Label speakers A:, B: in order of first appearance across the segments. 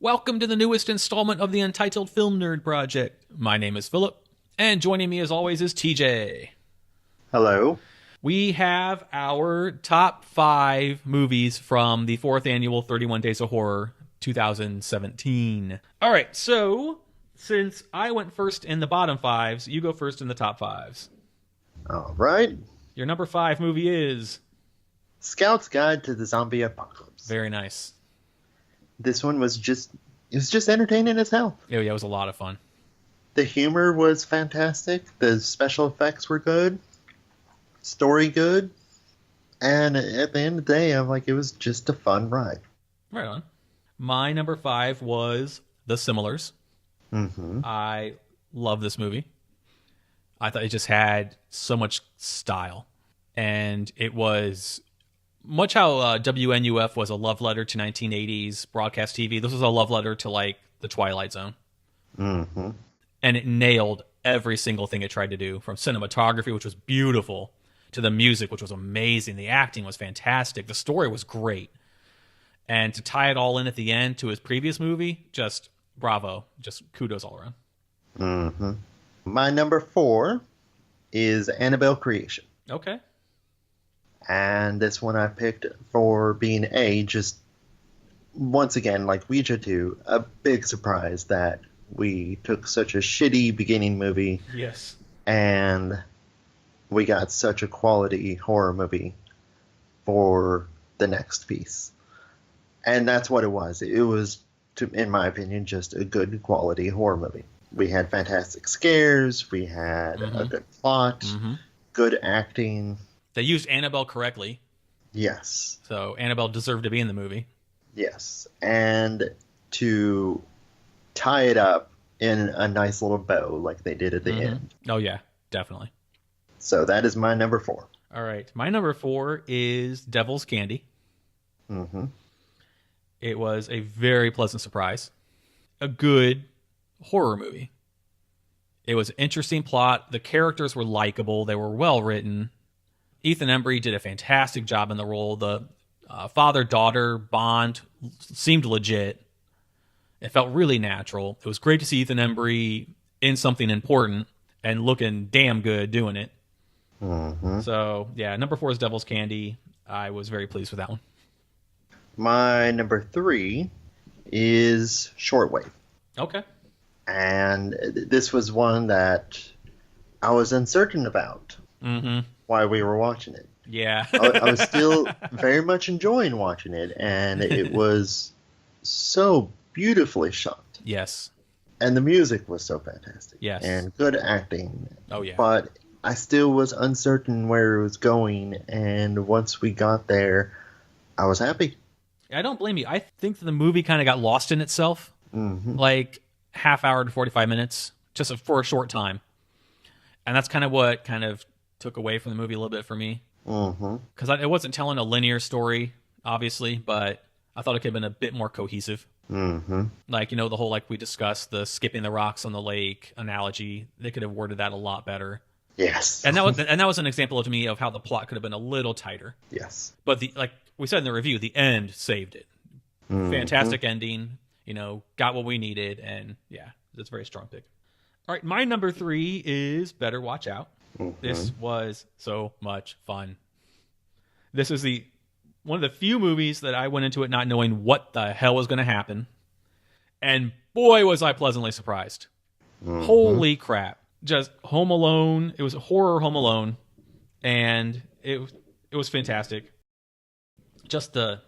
A: Welcome to the newest installment of the Untitled Film Nerd Project. My name is Phillip, and joining me as always is TJ.
B: Hello.
A: We have our top 5 movies from the 4th annual 31 Days of Horror 2017. All right, so since I went first in the bottom 5s, you go first in the top 5s.
B: All right.
A: Your number 5 movie is
B: Scout's Guide to the Zombie Apocalypse.
A: very nice.
B: This one was just entertaining as hell.
A: Oh, yeah, it was a lot of fun.
B: The humor was fantastic. The special effects were good. Story good. And at the end of the day, I'm like, it was just a fun ride.
A: Right on. My number 5 was The Similars.
B: Mm-hmm.
A: I love this movie. I thought it just had so much style. And it was much how WNUF was a love letter to 1980s broadcast TV. This was a love letter to, like, the Twilight Zone.
B: Mm-hmm.
A: And it nailed every single thing it tried to do, from cinematography, which was beautiful, to the music, which was amazing. The acting was fantastic. The story was great. And to tie it all in at the end to his previous movie, just bravo. Just kudos all around.
B: Mm-hmm. My number 4 is Annabelle Creation.
A: Okay.
B: And this one I picked for being just once again, like Ouija 2, a big surprise that we took such a shitty beginning movie.
A: Yes.
B: And we got such a quality horror movie for the next piece. And that's what it was. It was, in my opinion, just a good quality horror movie. We had fantastic scares. We had a good plot, good acting.
A: They used Annabelle correctly.
B: Yes.
A: So Annabelle deserved to be in the movie.
B: Yes. And to tie it up in a nice little bow like they did at the end.
A: Oh, yeah, definitely.
B: So that is my number 4.
A: All right. My number 4 is Devil's Candy.
B: Mm-hmm.
A: It was a very pleasant surprise. A good horror movie. It was an interesting plot. The characters were likable. They were well written. Ethan Embry did a fantastic job in the role. The father-daughter bond seemed legit. It felt really natural. It was great to see Ethan Embry in something important and looking damn good doing it.
B: Mm-hmm.
A: So, yeah, number 4 is Devil's Candy. I was very pleased with that one.
B: My number 3 is Shortwave.
A: Okay.
B: And this was one that I was uncertain about why we were watching it.
A: Yeah.
B: I was still very much enjoying watching it, and it was so beautifully shot.
A: Yes.
B: And the music was so fantastic.
A: Yes.
B: And good acting.
A: Oh, yeah.
B: But I still was uncertain where it was going, and once we got there, I was happy.
A: I don't blame you. I think the movie kind of got lost in itself. Like half hour to 45 minutes, just for a short time. And that's kind of what kind of took away from the movie a little bit for me. Because it wasn't telling a linear story, obviously, but I thought it could have been a bit more cohesive. Like, you know, the whole, like we discussed, the skipping the rocks on the lake analogy, they could have worded that a lot better.
B: Yes.
A: And that was an example to me of how the plot could have been a little tighter.
B: Yes.
A: But like we said in the review, the end saved it. Fantastic ending, you know, got what we needed, and yeah, that's a very strong pick. All right, my number 3 is Better Watch Out. This was so much fun. This is one of the few movies that I went into it not knowing what the hell was going to happen. And boy, was I pleasantly surprised. Holy crap. Just Home Alone. It was a horror Home Alone. And it was fantastic. Just the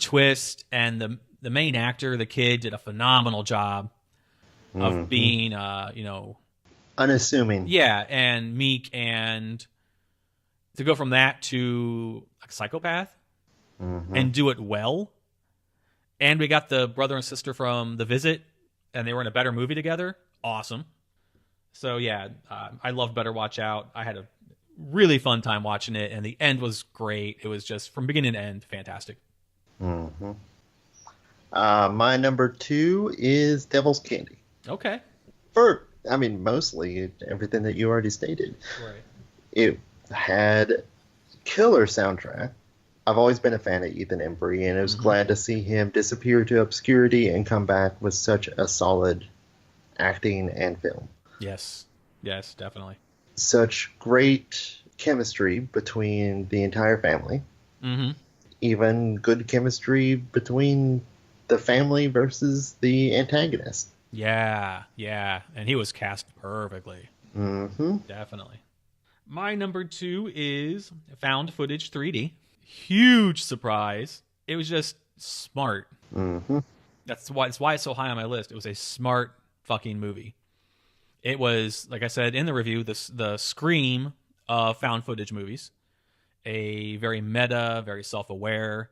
A: twist, and the main actor, the kid, did a phenomenal job of being, you know,
B: unassuming.
A: Yeah, and meek, and to go from that to a psychopath and do it well. And we got the brother and sister from The Visit, and they were in a better movie together. Awesome. So yeah, I love Better Watch Out. I had a really fun time watching it, and the end was great. It was just from beginning to end fantastic.
B: My number 2 is Devil's Candy.
A: Okay.
B: Mostly everything that you already stated.
A: Right.
B: It had killer soundtrack. I've always been a fan of Ethan Embry, and I was glad to see him disappear to obscurity and come back with such a solid acting and film.
A: Yes. Yes, definitely.
B: Such great chemistry between the entire family.
A: Mm-hmm.
B: Even good chemistry between the family versus the antagonist.
A: Yeah, yeah. And he was cast perfectly.
B: Mm-hmm.
A: Definitely. My number 2 is found footage 3D. Huge surprise. It was just smart.
B: Mm-hmm.
A: That's why it's so high on my list. It was a smart fucking movie. It was, like I said in the review, the Scream of found footage movies. A very meta, very self-aware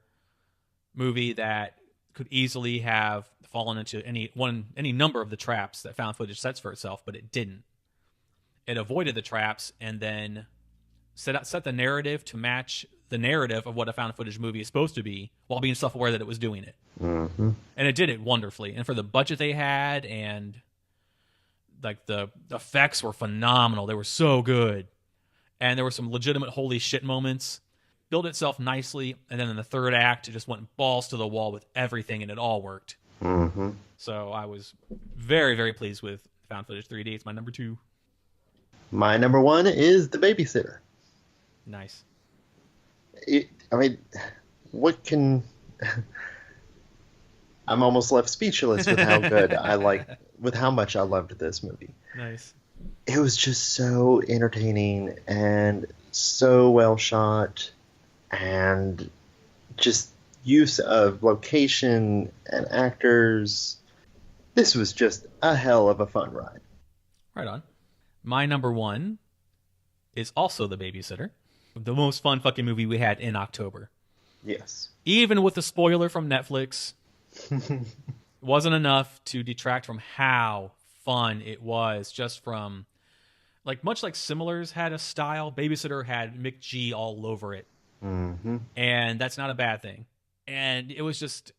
A: movie that could easily have fallen into any number of the traps that found footage sets for itself, but it didn't. It avoided the traps and then set the narrative to match the narrative of what a found footage movie is supposed to be, while being self-aware that it was doing it.
B: Mm-hmm.
A: And it did it wonderfully. And for the budget they had, and like the effects were phenomenal. They were so good. And there were some legitimate holy shit moments. Built itself nicely, and then in the third act, it just went balls to the wall with everything, and it all worked.
B: Mm-hmm.
A: So I was very, very pleased with found footage 3D. It's my number 2.
B: My number 1 is The Babysitter.
A: Nice.
B: What can... I'm almost left speechless with how good with how much I loved this movie.
A: Nice.
B: It was just so entertaining and so well shot, and just use of location and actors. This was just a hell of a fun ride.
A: Right on. My number 1 is also The Babysitter. The most fun fucking movie we had in October.
B: Yes.
A: Even with the spoiler from Netflix, wasn't enough to detract from how fun it was. Just from, much like Similars had a style, Babysitter had Mick G all over it.
B: Mm-hmm.
A: And that's not a bad thing. And it was just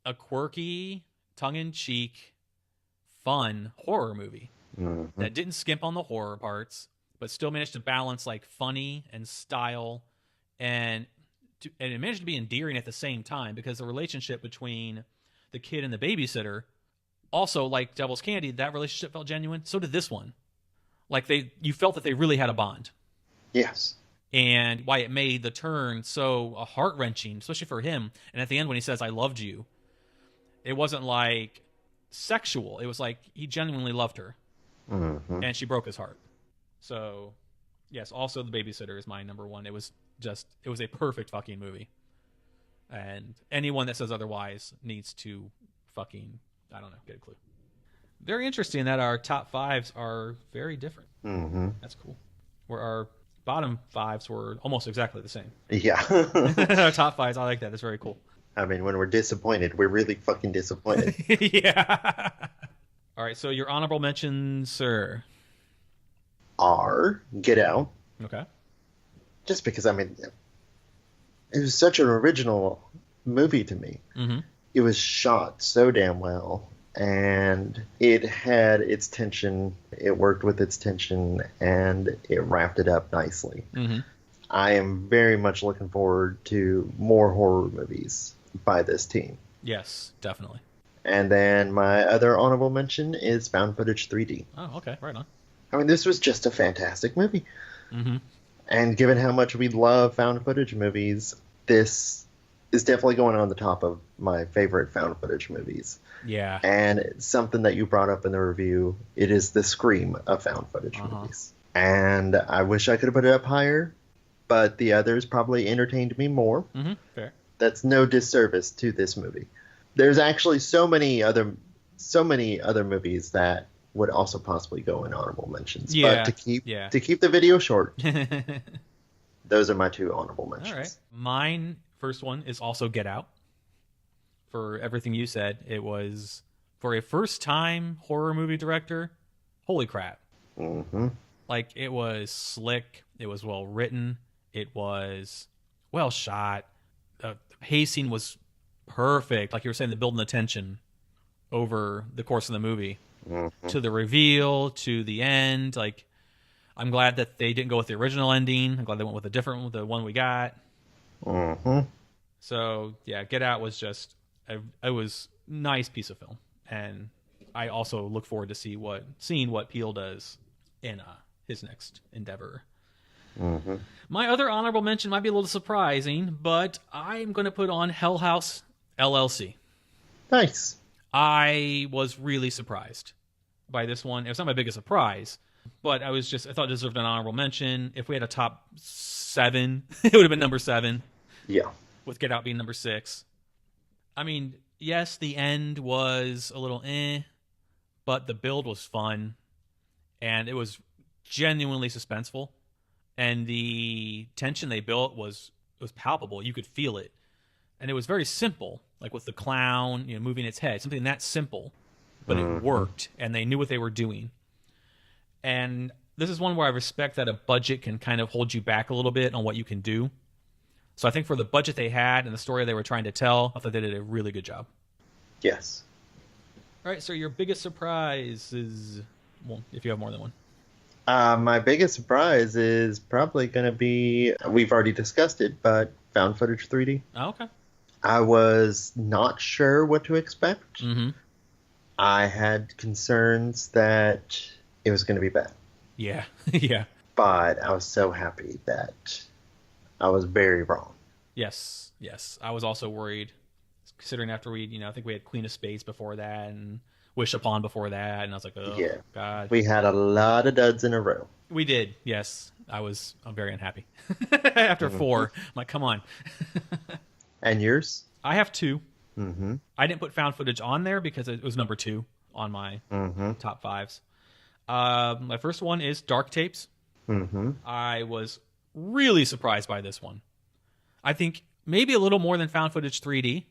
A: a quirky, tongue-in-cheek, fun horror movie that didn't skimp on the horror parts, but still managed to balance funny and style, and it managed to be endearing at the same time, because the relationship between the kid and the babysitter, also like Devil's Candy, that relationship felt genuine. So did this one. You felt that they really had a bond.
B: Yes.
A: And why it made the turn so heart-wrenching, especially for him. And at the end when he says, "I loved you," it wasn't sexual. It was he genuinely loved her.
B: Mm-hmm.
A: And she broke his heart. So, yes, also The Babysitter is my number 1. It was a perfect fucking movie. And anyone that says otherwise needs to fucking, I don't know, get a clue. Very interesting that our top 5s are very different.
B: Mm-hmm.
A: That's cool. Where our bottom 5s were almost exactly the same.
B: Yeah.
A: Our top 5s, I like that. That's very cool.
B: I mean, when we're disappointed, we're really fucking disappointed.
A: Yeah. All right, so your honorable mentions, sir.
B: Are Get Out.
A: Okay.
B: Just because, it was such an original movie to me.
A: Mm-hmm.
B: It was shot so damn well, and it had its tension, it worked with its tension, and it wrapped it up nicely.
A: Mm-hmm.
B: I am very much looking forward to more horror movies by this team.
A: Yes, definitely.
B: And then my other honorable mention is Found Footage 3D.
A: Oh, okay, right on.
B: This was just a fantastic movie.
A: Mm-hmm.
B: And given how much we love found footage movies, this is definitely going on the top of my favorite found footage movies.
A: Yeah.
B: And it's something that you brought up in the review. It is the Scream of found footage movies. And I wish I could have put it up higher, but the others probably entertained me more.
A: Mm-hmm. Fair.
B: That's no disservice to this movie. There's actually so many other movies that would also possibly go in honorable mentions.
A: Yeah.
B: But to keep the video short, those are my 2 honorable mentions.
A: All right. Mine first one is also Get Out. For everything you said, it was, for a first-time horror movie director, holy crap.
B: Mm-hmm.
A: It was slick. It was well written. It was well shot. The pacing was perfect. Like you were saying, the building the tension over the course of the movie. Mm-hmm. To the reveal, to the end. I'm glad that they didn't go with the original ending. I'm glad they went with the one we got.
B: Mm-hmm.
A: So yeah, Get Out was just it was nice piece of film, and I also look forward to seeing what Peele does in his next endeavor.
B: Mm-hmm.
A: My other honorable mention might be a little surprising, but I'm going to put on Hell House LLC.
B: Nice.
A: I was really surprised by this one. It was not my biggest surprise, but I thought it deserved an honorable mention. If we had a top 7, it would have been number 7.
B: Yeah.
A: With Get Out being number 6. I mean, yes, the end was a little but the build was fun, and it was genuinely suspenseful, and the tension they built was palpable. You could feel it, and it was very simple, like with the clown, moving its head, something that simple, but it worked, and they knew what they were doing. And this is one where I respect that a budget can kind of hold you back a little bit on what you can do. So I think for the budget they had and the story they were trying to tell, I thought they did a really good job.
B: Yes.
A: All right, so your biggest surprise is, well, if you have more than one.
B: My biggest surprise is probably going to be, we've already discussed it, but found footage 3D.
A: Oh, okay.
B: I was not sure what to expect.
A: Mm-hmm.
B: I had concerns that it was going to be bad.
A: Yeah, yeah.
B: But I was so happy that I was very wrong.
A: Yes. I was also worried, considering after I think we had Queen of Spades before that and Wish Upon before that, and I was like, oh, yeah. God.
B: We had a lot of duds in a row.
A: We did, yes. I'm very unhappy. After 4, I'm like, come on.
B: And yours?
A: I have 2.
B: Mm-hmm.
A: I didn't put found footage on there because it was number 2 on my top 5s. My first one is Dark Tapes.
B: Mm-hmm.
A: I was really surprised by this one. I think maybe a little more than found footage 3D,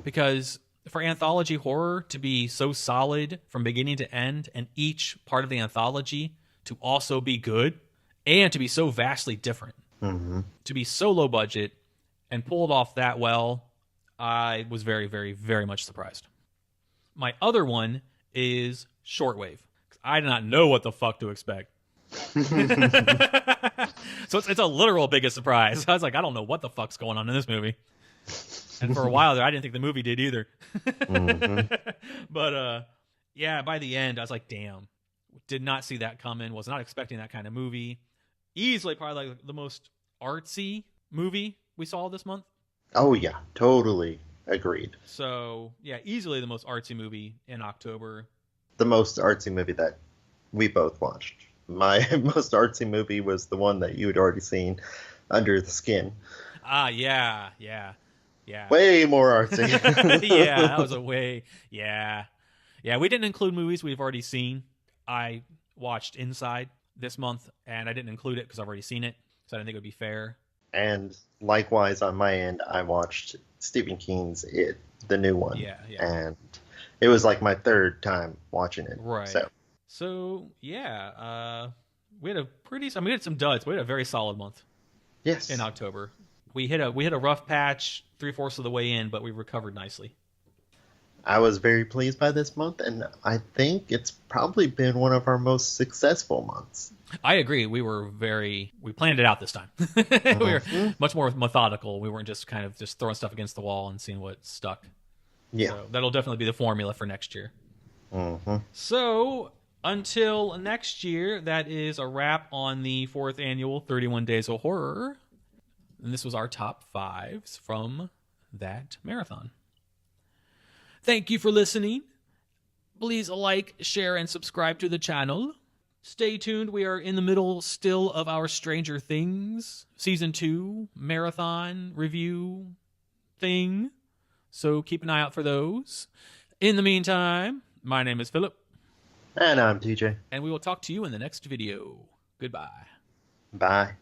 A: because for anthology horror to be so solid from beginning to end, and each part of the anthology to also be good, and to be so vastly different, to be so low budget and pulled off that well, I was very, very, very much surprised. My other one is Shortwave. I did not know what the fuck to expect. So it's a literal biggest surprise. I was like, I don't know what the fuck's going on in this movie. And for a while there, I didn't think the movie did either. But yeah, by the end, I was like, damn. Did not see that coming. Was not expecting that kind of movie. Easily probably like the most artsy movie we saw this month.
B: Oh, yeah. Totally agreed.
A: So, yeah, easily the most artsy movie in October.
B: The most artsy movie that we both watched. My most artsy movie was the one that you had already seen, Under the Skin.
A: Yeah.
B: Way more artsy.
A: Yeah, that was a way. Yeah, we didn't include movies we've already seen. I watched Inside this month, and I didn't include it because I've already seen it, so I didn't think it would be fair.
B: And likewise, on my end, I watched Stephen King's It, the new one.
A: Yeah.
B: And it was like my 3rd time watching it.
A: Right. So yeah, we had we had some duds. We had a very solid month.
B: Yes.
A: In October, we hit a rough patch 3/4 of the way in, but we recovered nicely.
B: I was very pleased by this month, and I think it's probably been one of our most successful months.
A: I agree. We planned it out this time. We were much more methodical. We weren't just kind of just throwing stuff against the wall and seeing what stuck.
B: Yeah.
A: So that'll definitely be the formula for next year. So until next year, that is a wrap on the 4th annual 31 Days of Horror. And this was our top 5s from that marathon. Thank you for listening. Please like, share, and subscribe to the channel. Stay tuned. We are in the middle still of our Stranger Things Season 2 marathon review thing. So keep an eye out for those. In the meantime, my name is Philip.
B: And I'm TJ.
A: And we will talk to you in the next video. Goodbye.
B: Bye.